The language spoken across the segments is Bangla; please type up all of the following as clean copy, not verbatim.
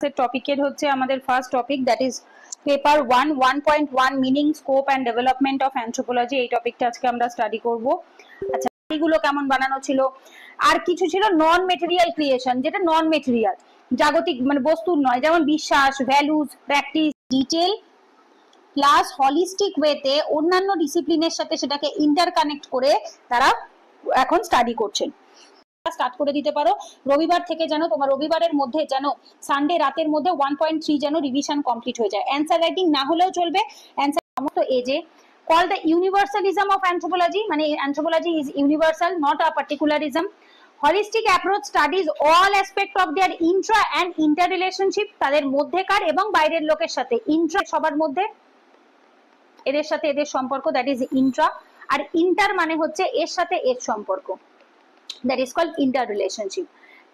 টপিকের হচ্ছে আমাদের first topic, that is paper 1.1 meaning scope and development of anthropology. এই টপিকটা আজকে আমরা স্টাডি করব। আচ্ছা, এগুলো কেমন বানানো ছিল, আর কিছু ছিল নন মেটেরিয়াল ক্রিয়েশন, যেটা নন মেটেরিয়াল, জাগতিক মানে বস্তুর নয়, যেমন বিশ্বাস, values, practice, detail plus holistic ওয়েতে অন্যান্য ডিসিপ্লিনের সাথে সেটাকে ইন্টারকানেক্ট করে তারা এখন স্টাডি করছেন। স্টার্ট করে দিতে পারো রবিবার থেকে, যেন তোমার রবিবারের মধ্যে যেন সানডে রাতের মধ্যে 1.3 যেন রিভিশন কমপ্লিট হয়ে যায়। অ্যান্সার রাইটিং না হলেও চলবে, অ্যান্সার সমস্ত এজে। Call the universalism of anthropology, মানে anthropology is universal, not a particularism. Holistic approach studies all aspect of their intra and inter relationship, তাদের মধ্যেকার এবং বাইরের লোকের সাথে, ইন্ট্রা সবার মধ্যে, এদের সাথে এদের সম্পর্ক, দ্যাট ইজ ইন্ট্রা। আর ইন্টার মানে হচ্ছে এর সাথে এর সম্পর্ক, that is called interrelationship.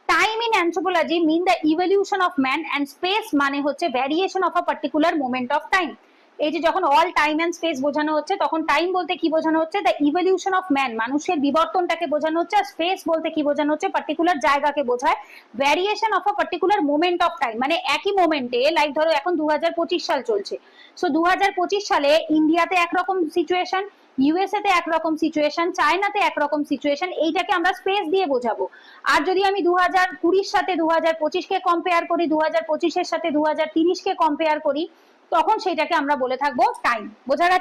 Time in anthropology mean the evolution of man, and space মানে হচ্ছে variation of a particular moment of time. এই যে যখন অল টাইম এন্ড স্পেস বোঝানো হচ্ছে, তখন টাইম বলতে কি বোঝানো হচ্ছে, দ্য ইভলিউশন অফ ম্যান, মানুষের বিবর্তনটাকে বোঝানো হচ্ছে। আর স্পেস বলতে কি বোঝানো হচ্ছে, পার্টিকুলার জায়গাকে বোঝায়। Variation of a particular moment of time, মানে একই মোমেন্টে, লাইক ধরো এখন 2025 সাল চলছে, সো 2025 সালে ইন্ডিয়াতে একরকম সিচুয়েশন, ইউএসএ তে একরকম সিচুয়েশন, চায়নাতে একরকম সিচুয়েশন, এইটাকে আমরা স্পেস দিয়ে বোঝাবো। আর যদি আমি 2020 সাথে 2025 কে কম্পেয়ার করি, 2025 এর সাথে 2030 কে কম্পেয়ার করি, তখন সেইটাকে আমরা বলে থাকবো টাইম। বোঝা গেছে?